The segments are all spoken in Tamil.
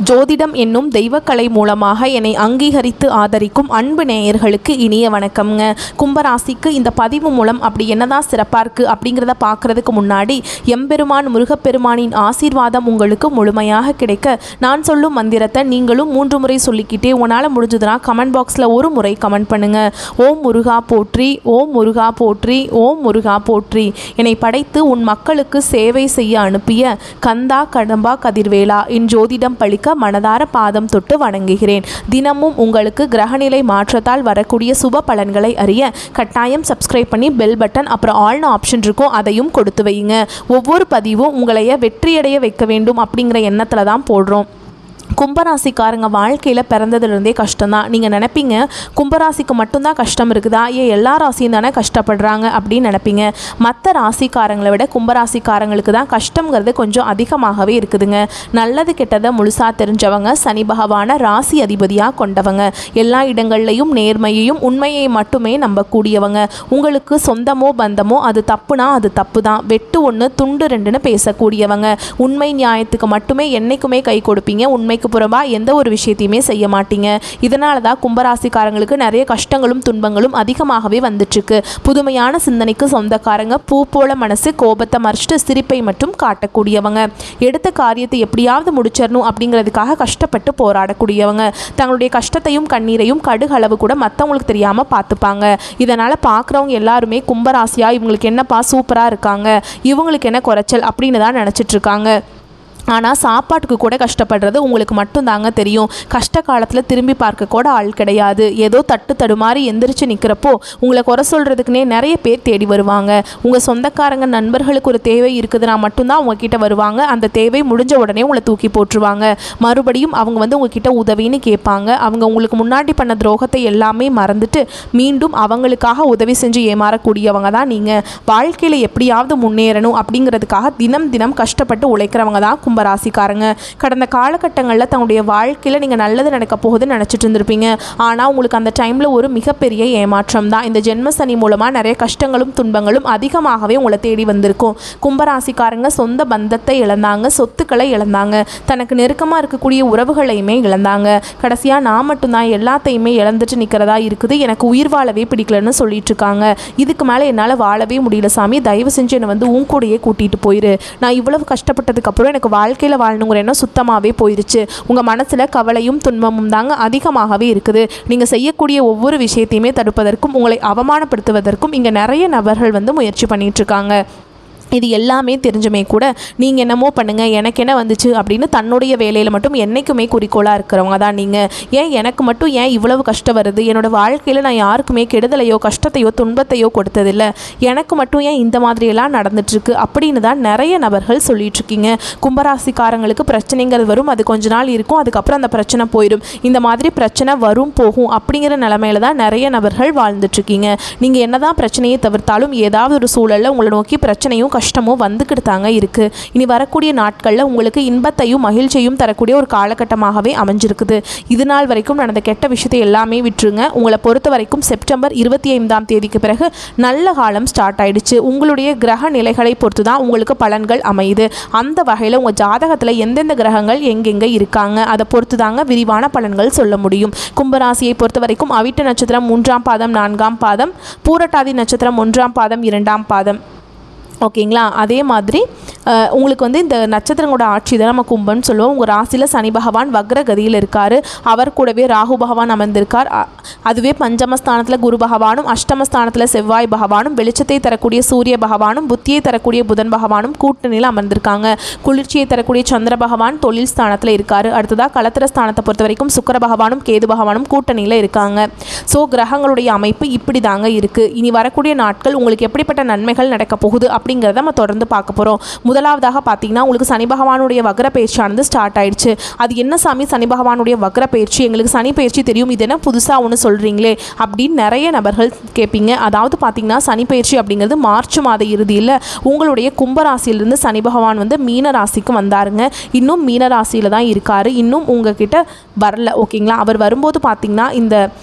ஜோதிடம் என்னும் தெய்வக்கலை மூலமாக என்னை அங்கீகரித்து ஆதரிக்கும் அன்பு நேயர்களுக்கு இனிய வணக்கம்ங்க. கும்பராசிக்கு இந்த பதிவு மூலம் அப்படி என்னதான் சிறப்பாக இருக்குது அப்படிங்கிறத பார்க்குறதுக்கு முன்னாடி எம்பெருமான் முருகப்பெருமானின் ஆசீர்வாதம் உங்களுக்கு முழுமையாக கிடைக்க நான் சொல்லும் மந்திரத்தை நீங்களும் 3 முறை சொல்லிக்கிட்டே உங்களால் முடிஞ்சதுன்னா கமெண்ட் பாக்ஸில் ஒரு முறை கமெண்ட் பண்ணுங்கள். ஓம் முருகா போற்றி, ஓம் முருகா போற்றி, ஓம் முருகா போற்றி. என்னை படைத்து உன் மக்களுக்கு சேவை செய்ய அனுப்பிய கந்தா கடம்பா கதிர்வேலா என் ஜோதிடம் பழிக்க மனதார பாதம் தொட்டு வணங்குகிறேன். தினமும் உங்களுக்கு கிரகநிலை மாற்றத்தால் வரக்கூடிய சுப பலன்களை அறிய கட்டாயம் சப்ஸ்கிரைப் பண்ணி பெல் பட்டன் அப்புறம் ஆல்னு ஆப்ஷன் இருக்கும், அதையும் கொடுத்து வையுங்க. ஒவ்வொரு பதிவும் உங்களைய வெற்றியடைய வைக்க வேண்டும் அப்படிங்கிற எண்ணத்தில் தான் போடுறோம். கும்பராசிக்காரங்க வாழ்க்கையில் பிறந்ததுலேருந்தே கஷ்டம்தான். நீங்கள் நினைப்பீங்க கும்பராசிக்கு மட்டும்தான் கஷ்டம் இருக்குதா, ஏன் எல்லா ராசியும் தானே கஷ்டப்படுறாங்க அப்படின்னு நினைப்பீங்க. மற்ற ராசிக்காரங்களை விட கும்பராசிக்காரங்களுக்கு தான் கஷ்டங்கிறது கொஞ்சம் அதிகமாகவே இருக்குதுங்க. நல்லது கெட்டதை முழுசாக தெரிஞ்சவங்க, சனி பகவானை ராசி அதிபதியாக கொண்டவங்க, எல்லா இடங்கள்லையும் நேர்மையையும் உண்மையை மட்டுமே நம்பக்கூடியவங்க. உங்களுக்கு சொந்தமோ பந்தமோ அது தப்புனா அது தப்பு தான், வெட்டு 1 துண்டு 2ன்னு பேசக்கூடியவங்க. உண்மை நியாயத்துக்கு மட்டுமே என்னைக்குமே கை கொடுப்பீங்க, உண்மைக்கு புறமா எந்த ஒரு விஷயத்தையுமே செய்ய மாட்டீங்க. இதனால தான் கும்பராசிக்காரங்களுக்கு நிறைய கஷ்டங்களும் துன்பங்களும் அதிகமாகவே வந்துட்டுருக்கு. புதுமையான சிந்தனைக்கு சொந்தக்காரங்க, பூ போல மனசு, கோபத்தை மறைச்சிட்டு சிரிப்பை மட்டும் காட்டக்கூடியவங்க, எடுத்த காரியத்தை எப்படியாவது முடிச்சிடணும் அப்படிங்கிறதுக்காக கஷ்டப்பட்டு போராடக்கூடியவங்க, தங்களுடைய கஷ்டத்தையும் கண்ணீரையும் கடுகளவு கூட மற்றவங்களுக்கு தெரியாமல் பார்த்துப்பாங்க. இதனால் பார்க்குறவங்க எல்லாருமே கும்பராசியா இவங்களுக்கு என்னப்பா சூப்பராக இருக்காங்க, இவங்களுக்கு என்ன குறைச்சல் அப்படின்னு தான் நினச்சிட்டு இருக்காங்க. ஆனால் சாப்பாட்டுக்கு கூட கஷ்டப்படுறது உங்களுக்கு மட்டும்தாங்க தெரியும். கஷ்ட காலத்தில் திரும்பி பார்க்க கூட ஆள் கிடையாது. ஏதோ தட்டு தடுமாறி எந்திரிச்சு நிற்கிறப்போ உங்களை குறை சொல்கிறதுக்குனே நிறைய பேர் தேடி வருவாங்க. உங்கள் சொந்தக்காரங்க நண்பர்களுக்கு ஒரு தேவை இருக்குதுன்னா மட்டும்தான் உங்ககிட்ட வருவாங்க. அந்த தேவை முடிஞ்ச உடனே உங்களை தூக்கி போட்டுருவாங்க. மறுபடியும் அவங்க வந்து உங்ககிட்ட உதவின்னு கேட்பாங்க. அவங்க உங்களுக்கு முன்னாடி பண்ண துரோகத்தை எல்லாமே மறந்துட்டு மீண்டும் அவங்களுக்காக உதவி செஞ்சு ஏமாறக்கூடியவங்க தான் நீங்கள். வாழ்க்கையில் எப்படியாவது முன்னேறணும் அப்படிங்கிறதுக்காக தினம் தினம் கஷ்டப்பட்டு உழைக்கிறவங்க தான் கும்பராசிக்காரங்க. கடந்த காலகட்டங்களில் தன்னுடைய வாழ்க்கையில் நீங்கள் நல்லது நடக்க போகுதுன்னு நினச்சிட்டு இருந்திருப்பீங்க. ஆனால் உங்களுக்கு அந்த டைமில் ஒரு மிகப்பெரிய ஏமாற்றம் தான். இந்த ஜென்ம சனி மூலமாக நிறைய கஷ்டங்களும் துன்பங்களும் அதிகமாகவே உங்களை தேடி வந்திருக்கும். கும்பராசிக்காரங்க சொந்த பந்தத்தை இழந்தாங்க, சொத்துக்களை இழந்தாங்க, தனக்கு நெருக்கமாக இருக்கக்கூடிய உறவுகளையுமே இழந்தாங்க. கடைசியாக நான் மட்டும்தான் எல்லாத்தையுமே இழந்துட்டு நிற்கிறதா இருக்குது, எனக்கு உயிர் வாழவே பிடிக்கலன்னு சொல்லிட்டு இருக்காங்க. இதுக்கு மேலே என்னால் வாழவே முடியல சாமி, தயவு செஞ்சு என்னை வந்து உன் கூடயே கூட்டிகிட்டு போயிரு. நான் இவ்வளவு கஷ்டப்பட்டதுக்கப்புறம் எனக்கு வாழ்க்கையில் வாழணுங்கிற எண்ணம் சுத்தமாகவே போயிடுச்சு. உங்கள் மனசில் கவலையும் துன்பமும் தாங்க அதிகமாகவே இருக்குது. நீங்கள் செய்யக்கூடிய ஒவ்வொரு விஷயத்தையுமே தடுப்பதற்கும் உங்களை அவமானப்படுத்துவதற்கும் இங்கே நிறைய நபர்கள் வந்து முயற்சி பண்ணிகிட்ருக்காங்க. இது எல்லாமே தெரிஞ்சுமே கூட நீங்கள் என்னமோ பண்ணுங்கள், எனக்கு என்ன வந்துச்சு அப்படின்னு தன்னுடைய வேலையில் மட்டும் என்றைக்குமே குறிக்கோளாக இருக்கிறவங்க தான் நீங்கள். ஏன் எனக்கு மட்டும் ஏன் இவ்வளவு கஷ்டம் வருது, என்னோடய வாழ்க்கையில் நான் யாருக்குமே கெடுதலையோ கஷ்டத்தையோ துன்பத்தையோ கொடுத்ததில்லை, எனக்கு மட்டும் ஏன் இந்த மாதிரியெல்லாம் நடந்துட்டுருக்கு அப்படின்னு தான் நிறைய நபர்கள் சொல்லிகிட்ருக்கீங்க. கும்பராசிக்காரங்களுக்கு பிரச்சனைங்கிறது வரும், அது கொஞ்ச நாள் இருக்கும், அதுக்கப்புறம் அந்த பிரச்சனை போயிடும். இந்த மாதிரி பிரச்சனை வரும் போகும் அப்படிங்கிற நிலைமையில தான் நிறைய நபர்கள் வாழ்ந்துட்டுருக்கீங்க. நீங்கள் என்ன தான் பிரச்சனையை தவிர்த்தாலும் ஏதாவது ஒரு சூழலில் உங்களை நோக்கி பிரச்சனையும் கஷ்டமும் வந்துக்கிட்டு தாங்க இருக்குது. இனி வரக்கூடிய நாட்களில் உங்களுக்கு இன்பத்தையும் மகிழ்ச்சியும் தரக்கூடிய ஒரு காலகட்டமாகவே அமைஞ்சிருக்குது. இது நாள் வரைக்கும் நடந்த கெட்ட விஷயத்தை எல்லாமே விட்டுருங்க. உங்களை பொறுத்த வரைக்கும் செப்டம்பர் 25ஆம் தேதிக்கு பிறகு நல்ல காலம் ஸ்டார்ட் ஆயிடுச்சு. உங்களுடைய கிரக நிலைகளை பொறுத்து தான் உங்களுக்கு பலன்கள் அமையுது. அந்த வகையில் உங்கள் ஜாதகத்தில் எந்தெந்த கிரகங்கள் எங்கெங்கே இருக்காங்க அதை பொறுத்து தாங்க விரிவான பலன்கள் சொல்ல முடியும். கும்பராசியை பொறுத்த வரைக்கும் அவிட்ட நட்சத்திரம் 3ஆம் பாதம் 4ஆம் பாதம், பூரட்டாதி நட்சத்திரம் 1ஆம் பாதம் 2ஆம் பாதம், ஓகேங்களா. அதே மாதிரி உங்களுக்கு வந்து இந்த நட்சத்திரங்களோட ஆட்சி தான் நம்ம கும்பன்னு சொல்லுவோம். உங்கள் ராசியில் சனி பகவான் வக்ரகதியில் இருக்கார், அவர் கூடவே ராகு பகவான் அமர்ந்திருக்கார். அதுவே பஞ்சமஸ்தானத்தில் குரு பகவானும், அஷ்டமஸ்தானத்தில் செவ்வாய் பகவானும், வெளிச்சத்தை தரக்கூடிய சூரிய பகவானும், புத்தியை தரக்கூடிய புதன் பகவானும் கூட்டணியில் அமர்ந்திருக்காங்க. குளிர்ச்சியை தரக்கூடிய சந்திர பகவான் தொழில் ஸ்தானத்தில் இருக்கார். அடுத்ததாக களத்திர ஸ்தானத்தை பொறுத்த வரைக்கும் சுக்கிர பகவானும் கேது பகவானும் கூட்டணியில் இருக்காங்க. ஸோ கிரகங்களுடைய அமைப்பு இப்படி தாங்க இருக்குது. இனி வரக்கூடிய நாட்கள் உங்களுக்கு எப்படிப்பட்ட நன்மைகள் நடக்க போகுது அப்படிங்கிறத நம்ம தொடர்ந்து பார்க்க போகிறோம். முதலாவதாக பார்த்தீங்கன்னா உங்களுக்கு சனி பகவானுடைய வக்ர பயிற்சியானது ஸ்டார்ட் ஆயிடுச்சு. அது என்ன சாமி சனி பகவானுடைய வக்ர பயிற்சி, எங்களுக்கு சனி பயிற்சி தெரியும், இது என்ன புதுசாக ஒன்று சொல்கிறீங்களே அப்படின்னு நிறைய நபர்கள் கேட்பீங்க. அதாவது பார்த்தீங்கன்னா சனி பயிற்சி அப்படிங்கிறது மார்ச் மாத இறுதியில் உங்களுடைய கும்பராசியிலிருந்து சனி பகவான் வந்து மீன ராசிக்கு வந்தாருங்க. இன்னும் மீன ராசியில் தான் இருக்கார், இன்னும் உங்ககிட்ட வரல, ஓகேங்களா. அவர் வரும்போது பார்த்தீங்கன்னா இந்த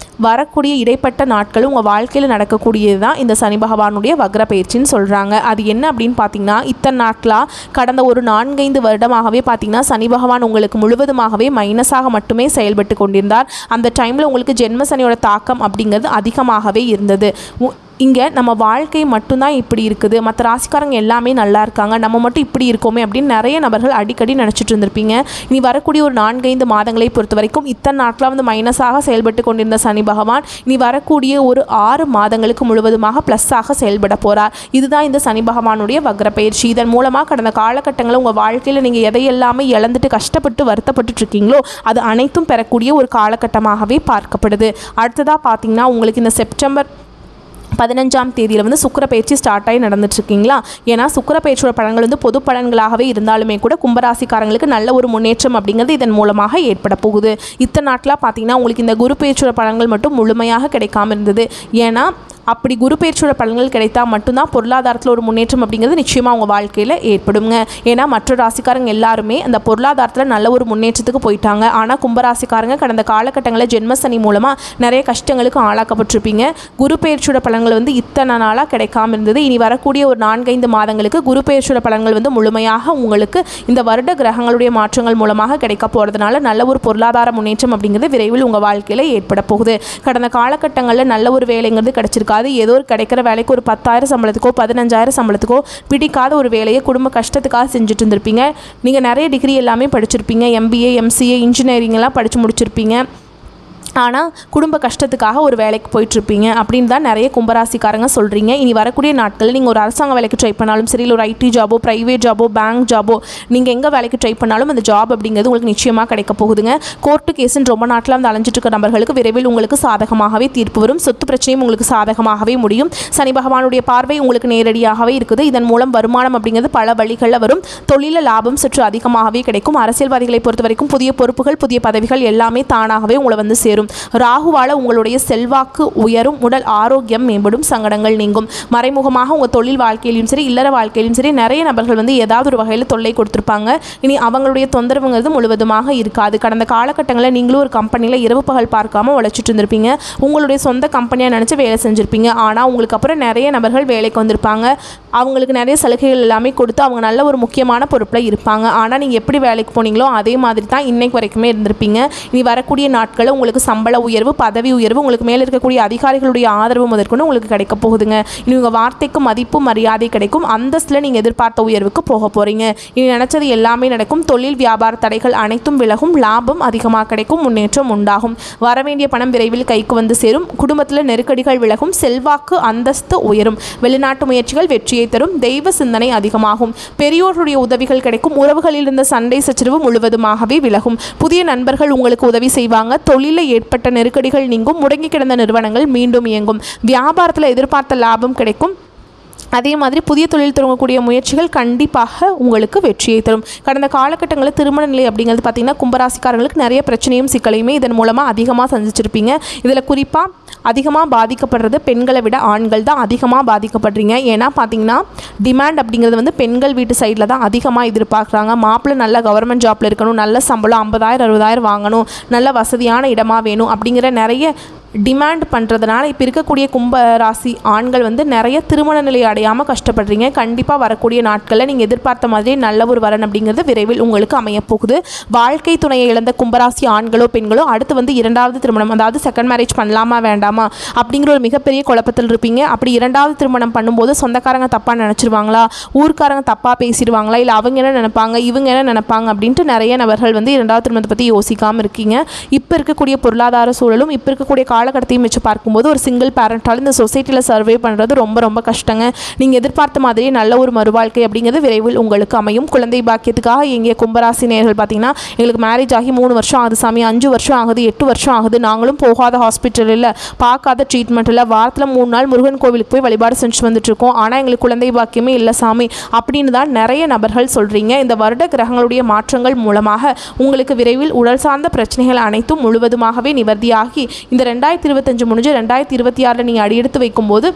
வரக்கூடிய இடைப்பட்ட நாட்கள் உங்கள் வாழ்க்கையில் நடக்கக்கூடியது தான் இந்த சனி பகவானுடைய வக்ர பயிற்சின்னு சொல்கிறாங்க. அது என்ன அப்படின்னு பார்த்தீங்கன்னா, இத்தனை நாட்களாக கடந்த ஒரு 4-5 வருடமாகவே பார்த்தீங்கன்னா சனி பகவான் உங்களுக்கு முழுவதுமாகவே மைனஸாக மட்டுமே செயல்பட்டு கொண்டிருந்தார். அந்த டைமில் உங்களுக்கு ஜென்ம சனியோட தாக்கம் அப்படிங்கிறது அதிகமாகவே இருந்தது. இங்கே நம்ம வாழ்க்கை மட்டும்தான் இப்படி இருக்குது, மற்ற ராசிக்காரங்க எல்லாமே நல்லா இருக்காங்க, நம்ம மட்டும் இப்படி இருக்கோமே அப்படின்னு நிறைய நபர்கள் அடிக்கடி நினச்சிட்டு இருந்திருப்பீங்க. இனி வரக்கூடிய ஒரு 4-5 மாதங்களை பொறுத்த வரைக்கும் இத்தனை நாட்களாக வந்து மைனஸாக செயல்பட்டு கொண்டிருந்த சனி பகவான் இனி வரக்கூடிய ஒரு 6 மாதங்களுக்கு முழுவதுமாக ப்ளஸ்ஸாக செயல்பட போகிறார். இதுதான் இந்த சனி பகவானுடைய வக்ர பயிற்சி. இதன் மூலமாக கடந்த காலகட்டங்களில் உங்கள் வாழ்க்கையில் நீங்கள் எதையெல்லாமே இழந்துட்டு கஷ்டப்பட்டு வருத்தப்பட்டு இருக்கீங்களோ அது அனைத்தும் பெறக்கூடிய ஒரு காலகட்டமாகவே பார்க்கப்படுது. அடுத்ததாக பார்த்தீங்கன்னா, உங்களுக்கு இந்த செப்டம்பர் 15ஆம் தேதியில் வந்து சுக்கிர பயிற்சி ஸ்டார்ட் ஆகி நடந்துட்டுருக்கீங்களா? ஏன்னா சுக்கிர பயிற்சியோட பலன்கள் வந்து பொது பலன்களாகவே இருந்தாலுமே கூட கும்பராசிக்காரங்களுக்கு நல்ல ஒரு முன்னேற்றம் அப்படிங்கிறது இதன் மூலமாக ஏற்பட போகுது. இத்தனை நாட்களாக பார்த்தீங்கன்னா உங்களுக்கு இந்த குரு பயிற்சியோட பலன்கள் மட்டும் முழுமையாக கிடைக்காம இருந்தது. ஏன்னா அப்படி குரு பயிற்சியோட பலன்கள் கிடைத்தா மட்டும்தான் பொருளாதாரத்தில் ஒரு முன்னேற்றம் அப்படிங்கிறது நிச்சயமாக உங்கள் வாழ்க்கையில் ஏற்படுங்க. ஏன்னா மற்ற ராசிக்காரங்க எல்லாருமே அந்த பொருளாதாரத்தில் நல்ல ஒரு முன்னேற்றத்துக்கு போயிட்டாங்க. ஆனால் கும்பராசிக்காரங்க கடந்த காலகட்டங்களில் ஜென்மசனி மூலமாக நிறைய கஷ்டங்களுக்கு ஆளாக்கப்பட்டிருப்பீங்க. குரு பயிற்சியோட பலன்கள் வந்து இத்தனை நாளாக கிடைக்காம இருந்தது. இனி வரக்கூடிய ஒரு 4-5 மாதங்களுக்கு குரு பயிற்சியோட பலன்கள் வந்து முழுமையாக உங்களுக்கு இந்த வருட கிரகங்களுடைய மாற்றங்கள் மூலமாக கிடைக்க போகிறதுனால நல்ல ஒரு பொருளாதார முன்னேற்றம் அப்படிங்கிறது விரைவில் உங்கள் வாழ்க்கையில் ஏற்பட போகுது. கடந்த காலகட்டங்களில் நல்ல ஒரு வேலைங்கிறது கிடைச்சிருக்கு. அது ஏதோ ஒரு கிடைக்கிற வேலைக்கு ஒரு 10,000 சம்பளத்துக்கோ 15,000 சம்பளத்துக்கோ பிடிக்காத ஒரு வேலையை குடும்ப கஷ்டத்துக்காக செஞ்சுட்டு இருந்திருப்பீங்க. நீங்கள் நிறைய டிகிரி எல்லாமே படிச்சிருப்பீங்க, MBA MCA இன்ஜினியரிங் எல்லாம் படித்து முடிச்சிருப்பீங்க. ஆனால் குடும்ப கஷ்டத்துக்காக ஒரு வேலைக்கு போயிட்டுருப்பீங்க அப்படின்னு தான் நிறைய கும்பராசிக்காரங்க சொல்கிறீங்க. இனி வரக்கூடிய நாட்களில் நீங்கள் ஒரு அரசாங்க வேலைக்கு ட்ரை பண்ணாலும் சரி, இல்லை ஒரு IT ஜாபோ ப்ரைவேட் ஜாபோ பேங்க் ஜாபோ நீங்கள் எங்கே வேலைக்கு ட்ரை பண்ணாலும் அந்த ஜாப் அப்படிங்கிறது உங்களுக்கு நிச்சயமாக கிடைக்க போகுதுங்க. கோர்ட்டு கேஸுன்னு ரொம்ப நாட்டில் வந்து அலைஞ்சிட்டு இருக்க நபர்களுக்கு விரைவில் உங்களுக்கு சாதகமாகவே தீர்ப்பு வரும். சொத்து பிரச்சனையும் உங்களுக்கு சாதகமாகவே முடியும். சனி பகவானுடைய பார்வை உங்களுக்கு நேரடியாகவே இருக்குது. இதன் மூலம் வருமானம் அப்படிங்கிறது பல வழிகளில் வரும். தொழில லாபம் சற்று அதிகமாகவே கிடைக்கும். அரசியல்வாதிகளை பொறுத்த வரைக்கும் புதிய பொறுப்புகள் புதிய பதவிகள் எல்லாமே தானாகவே உங்களை வந்து சேரும். ராகுவால உங்களுடைய செல்வாக்கு உயரும், உடல் ஆரோக்கியம் மேம்படும், சங்கடங்கள் நீங்கும். மறைமுகமாக உங்கள் தொழில் வாழ்க்கையிலும் சரி இல்லற வாழ்க்கையிலும் சரி நிறைய நபர்கள் வந்து ஏதாவது ஒரு வகையில் தொல்லை கொடுத்துருப்பாங்க. இனி அவங்களுடைய தொந்தரவுங்கிறது முழுவதுமாக இருக்காது. கடந்த காலகட்டங்களில் நீங்களும் ஒரு கம்பெனியில் இரவு பகல் பார்க்காம உழைச்சிட்டு இருந்திருப்பீங்க. உங்களுடைய சொந்த கம்பெனியாக நினச்சி வேலை செஞ்சுருப்பீங்க. ஆனால் உங்களுக்கு அப்புறம் நிறைய நபர்கள் வேலைக்கு வந்திருப்பாங்க. அவங்களுக்கு நிறைய சலுகைகள் எல்லாமே கொடுத்து அவங்க நல்ல ஒரு முக்கியமான பொறுப்பில் இருப்பாங்க. ஆனால் நீங்கள் எப்படி வேலைக்கு போனீங்களோ அதே மாதிரி தான் இன்னைக்கு வரைக்குமே இருந்திருப்பீங்க. இனி வரக்கூடிய நாட்களில் உங்களுக்கு சம்பள உயர்வு பதவி உயர்வு உங்களுக்கு மேலே இருக்கக்கூடிய அதிகாரிகளுடைய ஆதரவு முதற்கொண்டு உங்களுக்கு கிடைக்க போகுதுங்க. இனி உங்கள் வார்த்தைக்கு மதிப்பு மரியாதை கிடைக்கும். அந்தஸ்தில் நீங்கள் எதிர்பார்த்த உயர்வுக்கு போக போகிறீங்க. இனி நினச்சது எல்லாமே நடக்கும். தொழில் வியாபார தடைகள் அனைத்தும் விலகும். லாபம் அதிகமாக கிடைக்கும். முன்னேற்றம் உண்டாகும். வரவேண்டிய பணம் விரைவில் கைக்கு வந்து சேரும். குடும்பத்தில் நெருக்கடிகள் விலகும். செல்வாக்கு அந்தஸ்து உயரும். வெளிநாட்டு முயற்சிகள் வெற்றியை தரும். தெய்வ சிந்தனை அதிகமாகும். பெரியோருடைய உதவிகள் கிடைக்கும். உறவுகளில் இருந்த சண்டை சச்சரவு முழுவதுமாகவே விலகும். புதிய நண்பர்கள் உங்களுக்கு உதவி செய்வாங்க. தொழிலை ஏற்பட்ட நெருக்கடிகள் நீங்கும். முடங்கி கிடந்த நிறுவனங்கள் மீண்டும் இயங்கும். வியாபாரத்தில் எதிர்பார்த்த லாபம் கிடைக்கும். அதே மாதிரி புதிய தொழில் தொடங்கக்கூடிய முயற்சிகள் கண்டிப்பாக உங்களுக்கு வெற்றியை தரும். கடந்த காலகட்டங்களில் திருமண நிலை அப்படிங்கிறது பார்த்திங்கன்னா கும்பராசிக்காரங்களுக்கு நிறைய பிரச்சனையும் சிக்கலையுமே இதன் மூலமாக அதிகமாக சந்திச்சிருப்பீங்க. இதில் குறிப்பாக அதிகமாக பாதிக்கப்படுறது பெண்களை விட ஆண்கள் தான் அதிகமாக பாதிக்கப்படுறீங்க. ஏன்னா பார்த்திங்கன்னா டிமாண்ட் அப்படிங்கிறது வந்து பெண்கள் வீட்டு சைடில் தான் அதிகமாக எதிர்பார்க்குறாங்க. மாப்பிள்ளை நல்ல கவர்மெண்ட் ஜாப்பில் இருக்கணும், நல்ல சம்பளம் 50,000 60,000 வாங்கணும், நல்ல வசதியான இடமா வேணும் அப்படிங்கிற நிறைய டிமாண்ட் பண்ணுறதுனால இப்போ இருக்கக்கூடிய கும்ப ராசி ஆண்கள் வந்து நிறைய திருமண நிலை அடையாமல் கஷ்டப்படுறீங்க. கண்டிப்பாக வரக்கூடிய நாட்களில் நீங்கள் எதிர்பார்த்த மாதிரி நல்ல ஒரு வரன் அப்படிங்கிறது விரைவில் உங்களுக்கு அமையப்போகுது. வாழ்க்கை துணையை இழந்த கும்பராசி ஆண்களோ பெண்களோ அடுத்து வந்து 2வது திருமணம், அதாவது செகண்ட் மேரேஜ் பண்ணலாமா வேண்டாமா அப்படிங்கிற ஒரு மிகப்பெரிய குழப்பத்தில் இருப்பீங்க. அப்படி 2வது திருமணம் பண்ணும்போது சொந்தக்காரங்க தப்பாக நினச்சிருவாங்களா, ஊர்க்காரங்க தப்பாக பேசிடுவாங்களா, இல்லை அவங்க என்ன நினைப்பாங்க இவங்க என்ன நினைப்பாங்க அப்படின்ட்டு நிறைய நபர்கள் வந்து 2வது திருமணத்தை பற்றி யோசிக்காமல் இருக்கீங்க. இப்போ இருக்கக்கூடிய பொருளாதார சூழலும் இப்போ இருக்கக்கூடிய காலகட்டத்தையும் வச்சு பார்க்கும்போது ஒரு சிங்கிள் பேரண்டால் இந்த சொசைட்டியில் சர்வே பண்ணுறது ரொம்ப ரொம்ப கஷ்டங்க. நீங்கள் எதிர்பார்த்த மாதிரியே நல்ல ஒரு மறுவாழ்க்கை அப்படிங்கிறது விரைவில் உங்களுக்கு அமையும். குழந்தை பாக்கியத்துக்காக எங்கள் கும்பராசி நேயர்கள் பார்த்தீங்கன்னா எங்களுக்கு மேரேஜ் ஆகி 3 வருஷம் ஆகுது சாமி, 5 வருஷம் ஆகுது, 8 வருஷம் ஆகுது, நாங்களும் போகாத ஹாஸ்பிட்டல் இல்லை, பார்க்காத ட்ரீட்மெண்ட் இல்லை, வாரத்தில் 3 நாள் முருகன் கோவிலுக்கு போய் வழிபாடு செஞ்சுட்டு வந்துட்டுருக்கோம், ஆனால் எங்களுக்கு குழந்தை பாக்கியமே இல்லை சாமி அப்படின்னு தான் நிறைய நபர்கள் சொல்கிறீங்க. இந்த வருட கிரகங்களுடைய மாற்றங்கள் மூலமாக உங்களுக்கு விரைவில் உடல் சார்ந்த பிரச்சனைகள் அனைத்தும் முழுவதுமாகவே நிவர்த்தியாகி இந்த 2025 முடிஞ்சு 2026 நீங்கள் அடியெடுத்து வைக்கும்போது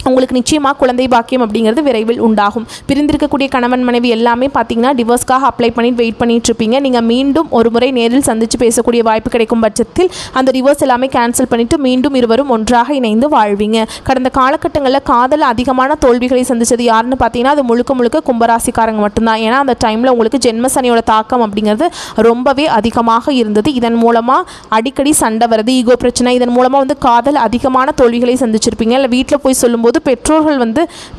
உங்களுக்கு நிச்சயமாக குழந்தை பாக்கியம் அப்படிங்கிறது விரைவில் உண்டாகும். பிரிந்திருக்கக்கூடிய கணவன் மனைவி எல்லாமே பார்த்தீங்கன்னா டிவோர்ஸ்க்காக அப்ளை பண்ணிட்டு வெயிட் பண்ணிட்டு இருப்பீங்க. நீங்கள் மீண்டும் ஒரு முறை நேரில் சந்தித்து பேசக்கூடிய வாய்ப்பு கிடைக்கும் பட்சத்தில் அந்த டிவோர்ஸ் எல்லாமே கேன்சல் பண்ணிவிட்டு மீண்டும் இருவரும் ஒன்றாக இணைந்து வாழ்வீங்க. கடந்த காலகட்டங்களில் காதல் அதிகமான தோல்விகளை சந்தித்தது யாருன்னு பார்த்தீங்கன்னா அது முழுக்க முழுக்க கும்பராசிக்காரங்க மட்டும்தான். ஏன்னா அந்த டைமில் உங்களுக்கு ஜென்மசனியோட தாக்கம் அப்படிங்கிறது ரொம்பவே அதிகமாக இருந்தது. இதன் மூலமாக அடிக்கடி சண்டை வருது, ஈகோ பிரச்சனை, இதன் மூலமாக காதல் அதிகமான தோல்விகளை சந்திச்சிருப்பீங்க. இல்லை வீட்டில் போய் சொல்லும்போது பெற்றோர்கள்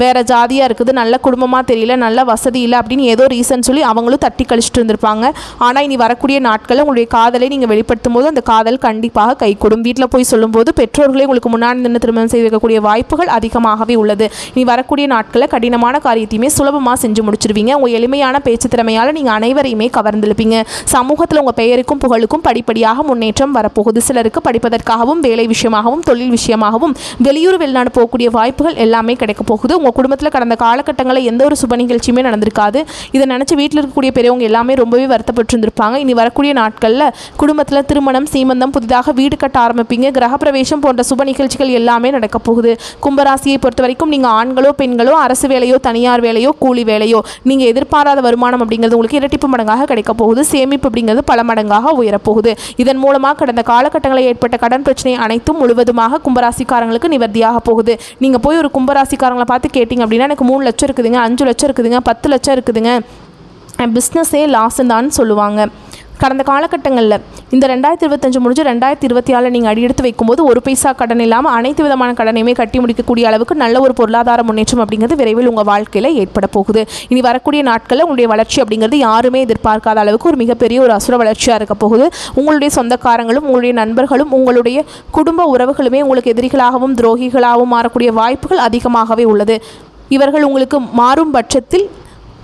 வேற ஜாதியாக இருக்குது, நல்ல குடும்பமாக தெரியல, நல்ல வசதி இல்லை அப்படின்னு ஏதோ ரீசன் சொல்லி அவங்களும் தட்டி கழிச்சிட்டு இருந்திருப்பாங்க. ஆனால் இனி வரக்கூடிய நாட்களில் உங்களுடைய காதலை நீங்கள் வெளிப்படுத்தும் போது அந்த காதல் கண்டிப்பாக கைகூடும். வீட்டில் போய் சொல்லும்போது பெற்றோர்களே உங்களுக்கு முன்னாடி நின்று திருமணம் செய்து வைக்கக்கூடிய வாய்ப்புகள் அதிகமாகவே உள்ளது. இனி வரக்கூடிய நாட்களில் கடினமான காரியத்தையுமே சுலபமாக செஞ்சு முடிச்சிருவீங்க. உங்கள் எளிமையான பேச்சு திறமையால் நீங்கள் அனைவரையுமே கவர்ந்திருப்பீங்க. சமூகத்தில் உங்கள் பெயருக்கும் புகழுக்கும் படிப்படியாக முன்னேற்றம் வரப்போகுது. சிலருக்கு படிப்பதற்காகவும் வேலை விஷயமாகவும் தொழில் விஷயமாகவும் வெளியூர் வெளிநாடு போகக்கூடிய வாய்ப்புகள் எல்லாமே கிடைக்க போகுது. உங்கள் குடும்பத்தில் கடந்த காலகட்டங்களில் எந்த ஒரு சுப நிகழ்ச்சியுமே நடந்திருக்காது. இதை நினச்சி வீட்டில் இருக்கக்கூடிய பெரியவங்க எல்லாமே ரொம்பவே வருத்தப்பட்டு இருந்திருப்பாங்க. இனி வரக்கூடிய நாட்களில் குடும்பத்தில் திருமணம், சீமந்தம், புதிதாக வீடு கட்ட ஆரம்பிப்பீங்க. கிரகப்பிரவேசம் போன்ற சுப நிகழ்ச்சிகள் எல்லாமே நடக்க போகுது. கும்பராசியை பொறுத்த வரைக்கும் நீங்கள் ஆண்களோ பெண்களோ அரசு வேலையோ தனியார் வேலையோ கூலி வேலையோ நீங்கள் எதிர்பாராத வருமானம் அப்படிங்கிறது உங்களுக்கு இரட்டிப்பு மடங்காக கிடைக்க போகுது. சேமிப்பு அப்படிங்கிறது பல மடங்காக உயரப்போகுது. இதன் மூலமாக கடந்த காலகட்டங்களில் ஏற்பட்ட கடன் பிரச்சனை அனைத்தும் முழுவதுமாக கும்பராசிக்காரங்களுக்கு நிவர்த்தியாக போகுது. நீங்கள் போய் ஒரு கும்பராசிக்காரங்களை பார்த்து கேட்டிங்க அப்படின்னா எனக்கு 3 லட்சம் இருக்குதுங்க, 5 லட்சம் இருக்குதுங்க, 10 லட்சம் இருக்குதுங்க, பிஸ்னஸே லாஸ் தான் சொல்லுவாங்க. கடந்த காலகட்டங்களில் இந்த 2025 முடிஞ்சு 2024 நீங்கள் அடியெடுத்து வைக்கும்போது ஒரு பைசா கடன் இல்லாமல் அனைத்து விதமான கடனையுமே கட்டி முடிக்கக்கூடிய அளவுக்கு நல்ல ஒரு பொருளாதார முன்னேற்றம் அப்படிங்கிறது விரைவில் உங்கள் வாழ்க்கையில் ஏற்பட போகுது. இனி வரக்கூடிய நாட்களில் உங்களுடைய வளர்ச்சி அப்படிங்கிறது யாருமே எதிர்பார்க்காத அளவுக்கு ஒரு மிகப்பெரிய ஒரு அசுர வளர்ச்சியாக இருக்க போகுது. உங்களுடைய சொந்தக்காரங்களும் உங்களுடைய நண்பர்களும் உங்களுடைய குடும்ப உறவுகளுமே உங்களுக்கு எதிரிகளாகவும் துரோகிகளாகவும் மாறக்கூடிய வாய்ப்புகள் அதிகமாகவே உள்ளது. இவர்கள் உங்களுக்கு மாறும் பட்சத்தில்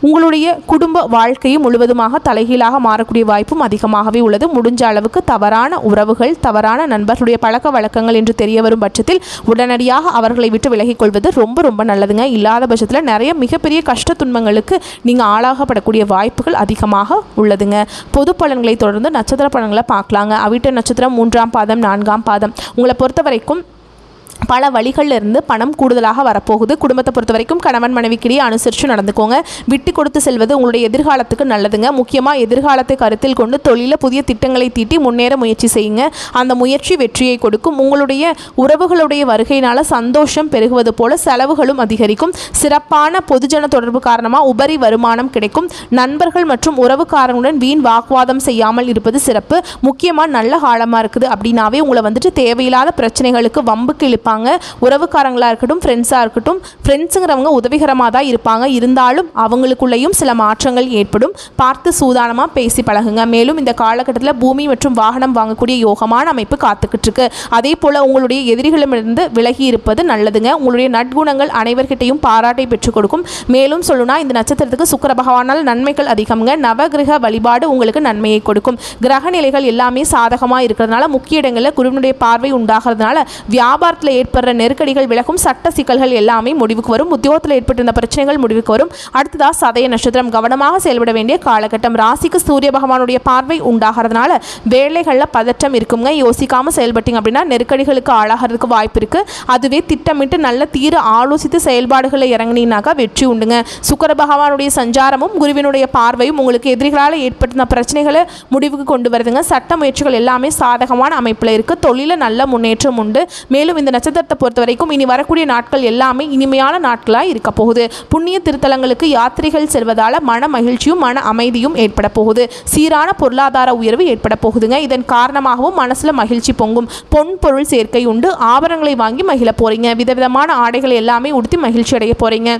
உங்களுடைய குடும்ப வாழ்க்கையும் முழுவதுமாக தலைகீழாக மாறக்கூடிய வாய்ப்பும் அதிகமாகவே உள்ளது. முடிஞ்ச அளவுக்கு தவறான உறவுகள், தவறான நண்பர்களுடைய பழக்க வழக்கங்கள் என்று தெரிய வரும் பட்சத்தில் உடனடியாக அவர்களை விட்டு விலகிக் கொள்வது ரொம்ப ரொம்ப நல்லதுங்க. இல்லாத பட்சத்தில் நிறைய மிகப்பெரிய கஷ்ட துன்பங்களுக்கு நீங்கள் ஆளாகப்படக்கூடிய வாய்ப்புகள் அதிகமாக உள்ளதுங்க. பொது பலன்களை தொடர்ந்து நட்சத்திர பலன்களை பார்க்கலாங்க. அவிட்ட நட்சத்திரம் 3ஆம் பாதம் 4ஆம் பாதம். உங்களை பொறுத்த வரைக்கும் பல வழிகளில் இருந்து பணம் கூடுதலாக வரப்போகுது. குடும்பத்தை பொறுத்த வரைக்கும் கணவன் மனைவிக்கிடையே அனுசரித்து நடந்துக்கோங்க. விட்டு கொடுத்து செல்வது உங்களுடைய எதிர்காலத்துக்கு நல்லதுங்க. முக்கியமாக எதிர்காலத்தை கருத்தில் கொண்டு தொழிலில் புதிய திட்டங்களை தீட்டி முன்னேற முயற்சி செய்யுங்க. அந்த முயற்சி வெற்றியை கொடுக்கும். உங்களுடைய உறவுகளுடைய வருகையினால் சந்தோஷம் பெருகுவது போல செலவுகளும் அதிகரிக்கும். சிறப்பான பொதுஜன தொடர்பு காரணமாக உபரி வருமானம் கிடைக்கும். நண்பர்கள் மற்றும் உறவுக்காரங்களுடன் வீண் வாக்குவாதம் செய்யாமல் இருப்பது சிறப்பு. முக்கியமாக நல்ல காலமாக இருக்குது அப்படின்னாவே உங்களை தேவையில்லாத பிரச்சனைகளுக்கு வம்புக்கு இழுப்பாங்க. உறவுக்காரங்களா இருக்கட்டும், ஃப்ரெண்ட்ஸாக இருக்கட்டும். ஃப்ரெண்ட்ஸுங்கிறவங்க உதவிகரமாக தான் இருப்பாங்க. இருந்தாலும் அவங்களுக்குள்ளேயும் சில மாற்றங்கள் ஏற்படும். பார்த்து சூதானமாக பேசி பழகுங்க. மேலும் இந்த காலகட்டத்தில் பூமி மற்றும் வாகனம் வாங்கக்கூடிய யோகமான அமைப்பு காத்துக்கிட்டு இருக்கு. அதே போல் உங்களுடைய எதிரிகளிடமிருந்து விலகி இருப்பது நல்லதுங்க. உங்களுடைய நற்குணங்கள் அனைவர்கிட்டையும் பாராட்டை பெற்றுக் கொடுக்கும். மேலும் சொல்லணும்னா இந்த நட்சத்திரத்துக்கு சுக்கிர பகவானால் நன்மைகள் அதிகம்ங்க. நவகிரக வழிபாடு உங்களுக்கு நன்மையை கொடுக்கும். கிரக நிலைகள் எல்லாமே சாதகமாக இருக்கிறதுனால முக்கிய இடங்களில் குருவினுடைய பார்வை உண்டாகிறதுனால வியாபாரத்தில் ஏற்படுற நெருக்கடிகள் விலகும். சட்ட சிக்கல்கள் எல்லாமே முடிவுக்கு வரும். உத்தியோகத்தில் ஏற்பட்டிருந்த பிரச்சனைகள் முடிவுக்கு வரும். அடுத்ததாக சதய நட்சத்திரம். கவனமாக செயல்பட வேண்டிய காலகட்டம். ராசிக்கு சூரிய பகவானுடைய பார்வை உண்டாகிறதுனால வேலைகளில் பதற்றம் இருக்குங்க. யோசிக்காமல் செயல்பட்டீங்க அப்படின்னா நெருக்கடிகளுக்கு ஆளாகிறதுக்கு வாய்ப்பு இருக்குது. அதுவே திட்டமிட்டு நல்ல தீர ஆலோசித்து செயல்பாடுகளை இறங்கினீங்கனாக்கா வெற்றி உண்டுங்க. சுக்கிர பகவானுடைய சஞ்சாரமும் குருவினுடைய பார்வையும் உங்களுக்கு எதிரிகளால் ஏற்பட்ட பிரச்சனைகளை முடிவுக்கு கொண்டு வருதுங்க. சட்ட முயற்சிகள் எல்லாமே சாதகமான அமைப்பில் இருக்குது. தொழிலில் நல்ல முன்னேற்றம் உண்டு. மேலும் இந்த நட்சத்திரத்தை பொறுத்த வரைக்கும் இனி வரக்கூடிய நாட்கள் எல்லாமே இனிமையான நாட்களாக இருக்க போகுது. புண்ணிய திருத்தலங்களுக்கு யாத்திரைகள் செல்வதால் மன மகிழ்ச்சியும் மன அமைதியும் ஏற்பட போகுது. சீரான பொருளாதார உயர்வு ஏற்பட போகுதுங்க. இதன் காரணமாகவும் மனசுல மகிழ்ச்சி பொங்கும். பொன் பொருள் சேர்க்கை உண்டு. ஆபரணங்களை வாங்கி மகிழ போறீங்க. விதவிதமான ஆடைகளை எல்லாமே உடுத்தி மகிழ்ச்சி அடைய போறீங்க.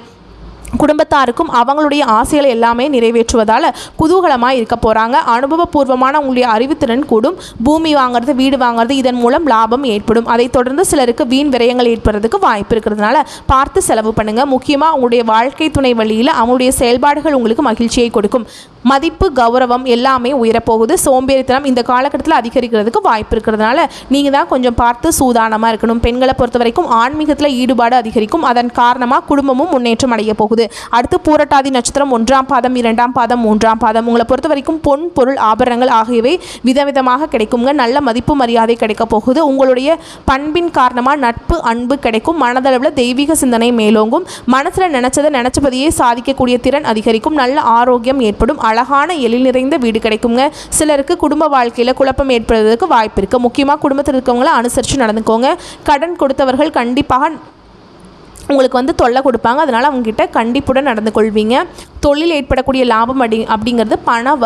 குடும்பத்தாருக்கும் அவங்களுடைய ஆசைகளை எல்லாமே நிறைவேற்றுவதால் குதூகலமாக இருக்க போகிறாங்க. அனுபவபூர்வமான உங்களுடைய அறிவுத்திறன் கூடும். பூமி வாங்குறது, வீடு வாங்குறது, இதன் மூலம் லாபம் ஏற்படும். அதை தொடர்ந்து சிலருக்கு வீண் விரயங்கள் ஏற்படுறதுக்கு வாய்ப்பு இருக்கிறதுனால பார்த்து செலவு பண்ணுங்கள். முக்கியமாக உங்களுடைய வாழ்க்கை துணை வழியில் அவங்களுடைய செயல்பாடுகள் உங்களுக்கு மகிழ்ச்சியை கொடுக்கும். மதிப்பு கௌரவம் எல்லாமே உயரப்போகுது. சோம்பேறித்தனம் இந்த காலகட்டத்தில் அதிகரிக்கிறதுக்கு வாய்ப்பு இருக்கிறதுனால நீங்கள் தான் கொஞ்சம் பார்த்து சூதானமாக இருக்கணும். பெண்களை பொறுத்த வரைக்கும் ஆன்மீகத்தில் ஈடுபாடு அதிகரிக்கும். அதன் காரணமாக குடும்பமும் முன்னேற்றம் அடைய போகுது. அடுத்து பூரட்டாதி நட்சத்திரம் 1ஆம் பாதம் 2ஆம் பாதம் 3ஆம் பாதம் உங்களை பொறுத்த வரைக்கும் பொன் பொருள் ஆபரணங்கள் ஆகியவை விதவிதமாக கிடைக்குங்க. நல்ல மதிப்பு மரியாதை கிடைக்க போகுது. உங்களுடைய பண்பின் காரணமாக நட்பு அன்பு கிடைக்கும். மனதளவில் தெய்வீக சிந்தனை மேலோங்கும். மனசில் நினைச்சபடியே சாதிக்கக்கூடிய திறன் அதிகரிக்கும். நல்ல ஆரோக்கியம் ஏற்படும். அழகான எழில் நிறைந்த வீடு கிடைக்குங்க. சிலருக்கு குடும்ப வாழ்க்கையில் குழப்பம் ஏற்படுவதற்கு வாய்ப்பு இருக்குது. முக்கியமாக குடும்பத்தில் இருக்கவங்களை அனுசரித்து நடந்துக்கோங்க. கடன் கொடுத்தவர்கள் கண்டிப்பாக உங்களுக்கு தொல்லை கொடுப்பாங்க. அதனால் அவங்ககிட்ட கண்டிப்புடன் நடந்து கொள்வீங்க. தொழில் ஏற்படக்கூடிய லாபம் அப்படிங்கிறது பண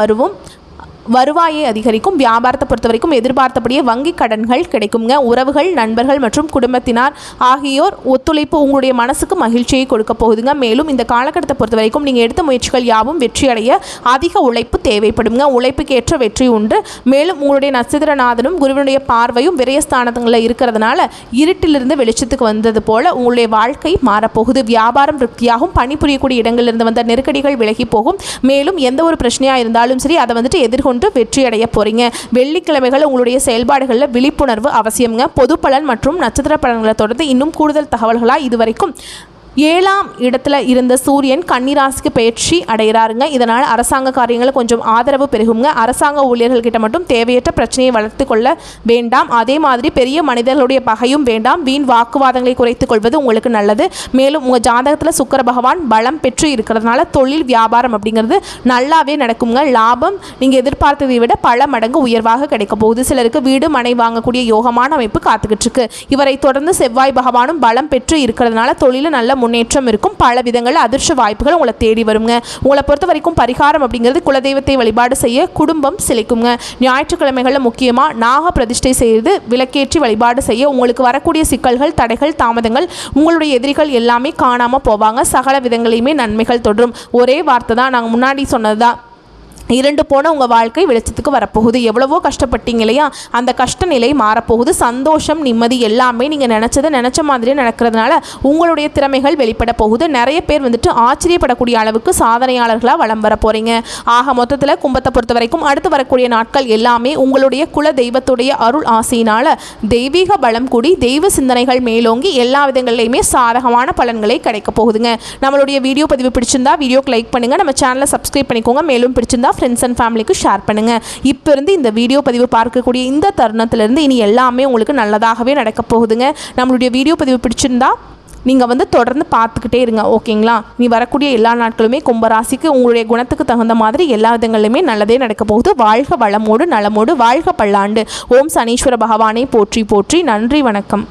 வருவாயை அதிகரிக்கும். வியாபாரத்தை பொறுத்த வரைக்கும் எதிர்பார்த்தபடியே வங்கி கடன்கள் கிடைக்குங்க. உறவுகள் நண்பர்கள் மற்றும் குடும்பத்தினார் ஆகியோர் ஒத்துழைப்பு உங்களுடைய மனசுக்கு மகிழ்ச்சியை கொடுக்க போகுதுங்க. மேலும் இந்த காலகட்டத்தை பொறுத்த வரைக்கும் நீங்கள் எடுத்த முயற்சிகள் யாவும் வெற்றியடைய அதிக உழைப்பு தேவைப்படுங்க. உழைப்புக்கேற்ற வெற்றி உண்டு. மேலும் உங்களுடைய நட்சத்திரநாதனும் குருவினுடைய பார்வையும் விரயஸ்தானங்களில் இருக்கிறதுனால இருட்டிலிருந்து வெளிச்சத்துக்கு வந்தது போல உங்களுடைய வாழ்க்கை மாறப்போகுது. வியாபாரம் திருப்தியாகும். பணிபுரியக்கூடிய இடங்களிலிருந்து வந்த நெருக்கடிகள் விலகி போகும். மேலும் எந்த ஒரு பிரச்சனையாக இருந்தாலும் சரி அதை எதிர்கொண்டு வெற்றி அடைய போறீங்க. வெள்ளிக்கிழமைகள் உங்களுடைய செயல்பாடுகளில் விழிப்புணர்வு அவசியம்ங்க. பொது பலன் மற்றும் நட்சத்திர பலன்களை தொடர்ந்து இன்னும் கூடுதல் தகவல்களாக இதுவரைக்கும் 7ஆம் இடத்துல இருந்த சூரியன் கன்னிராசிக்கு பயிற்சி அடைகிறாருங்க. இதனால் அரசாங்க காரியங்களை கொஞ்சம் ஆதரவு பெருகுங்க. அரசாங்க ஊழியர்கள்கிட்ட மட்டும் தேவையற்ற பிரச்சனையை வளர்த்து கொள்ள வேண்டாம். அதே மாதிரி பெரிய மனிதர்களுடைய பகையும் வேண்டாம். வீண் வாக்குவாதங்களை குறைத்துக் கொள்வது உங்களுக்கு நல்லது. மேலும் உங்கள் ஜாதகத்தில் சுக்கிர பகவான் பலம் பெற்று இருக்கிறதுனால தொழில் வியாபாரம் அப்படிங்கிறது நல்லாவே நடக்குங்க. லாபம் நீங்கள் எதிர்பார்த்ததை விட பல மடங்கு உயர்வாக கிடைக்க போகுது. சிலருக்கு வீடு மனை வாங்கக்கூடிய யோகமான அமைப்பு காத்துக்கிட்டு இருக்கு. இவரை தொடர்ந்து செவ்வாய் பகவானும் பலம் பெற்று இருக்கிறதுனால தொழில நல்ல முன்னேற்றம் இருக்கும். பல விதங்களில் அதிர்ஷ்ட வாய்ப்புகள் உங்களை தேடி வருங்க. உங்களை பொறுத்த வரைக்கும் பரிகாரம் அப்படிங்கிறது குலதெய்வத்தை வழிபாடு செய்ய குடும்பம் சிலைக்குங்க. ஞாயிற்றுக்கிழமைகளில் முக்கியமாக நாக பிரதிஷ்டை செய்து விளக்கேற்றி வழிபாடு செய்ய உங்களுக்கு வரக்கூடிய சிக்கல்கள் தடைகள் தாமதங்கள் உங்களுடைய எதிரிகள் எல்லாமே காணாமல் போவாங்க. சகல விதங்களையுமே நன்மைகள் தொடரும். ஒரே வார்த்தை தான், நாங்கள் முன்னாடி சொன்னது தான். இருண்டு போன உங்கள் வாழ்க்கை வெளிச்சத்துக்கு வரப்போகுது. எவ்வளவோ கஷ்டப்பட்டீங்க இல்லையா, அந்த கஷ்ட நிலை மாறப்போகுது. சந்தோஷம் நிம்மதி எல்லாமே நீங்கள் நினச்ச மாதிரியே நடக்கிறதுனால உங்களுடைய திறமைகள் வெளிப்பட போகுது. நிறைய பேர் ஆச்சரியப்படக்கூடிய அளவுக்கு சாதனையாளர்களாக வலம் வர போகிறீங்க. ஆக மொத்தத்தில் கும்பத்தை பொறுத்த வரைக்கும் அடுத்து வரக்கூடிய நாட்கள் எல்லாமே உங்களுடைய குல தெய்வத்துடைய அருள் ஆசையினால் தெய்வீக பலம் கூடி தெய்வ சிந்தனைகள் மேலோங்கி எல்லா விதங்கள்லையுமே சாதகமான பலன்களை கிடைக்க போகுதுங்க. நம்மளுடைய வீடியோ பதிவு பிடிச்சிருந்தா வீடியோக்கு லைக் பண்ணுங்கள். நம்ம சேனலை சப்ஸ்கிரைப் பண்ணிக்கோங்க. மேலும் பிடிச்சிருந்தா ஃப்ரெண்ட்ஸ் அண்ட் ஃபேமிலிக்கு ஷேர் பண்ணுங்கள். இப்போ இருந்து இந்த வீடியோ பதிவு பார்க்கக்கூடிய இந்த தருணத்திலிருந்து இனி எல்லாமே உங்களுக்கு நல்லதாகவே நடக்க போகுதுங்க. நம்மளுடைய வீடியோ பதிவு பிடிச்சிருந்தா நீங்கள் தொடர்ந்து பார்த்துக்கிட்டே இருங்க. ஓகேங்களா? நீ வரக்கூடிய எல்லா நாட்களுமே கும்பராசிக்கு உங்களுடைய குணத்துக்கு தகுந்த மாதிரி எல்லா விதங்களிலுமே நல்லதே நடக்க போகுது. வாழ்க வளமோடு நலமோடு வாழ்க பல்லாண்டு. ஓம் சனீஸ்வர பகவானை போற்றி போற்றி. நன்றி, வணக்கம்.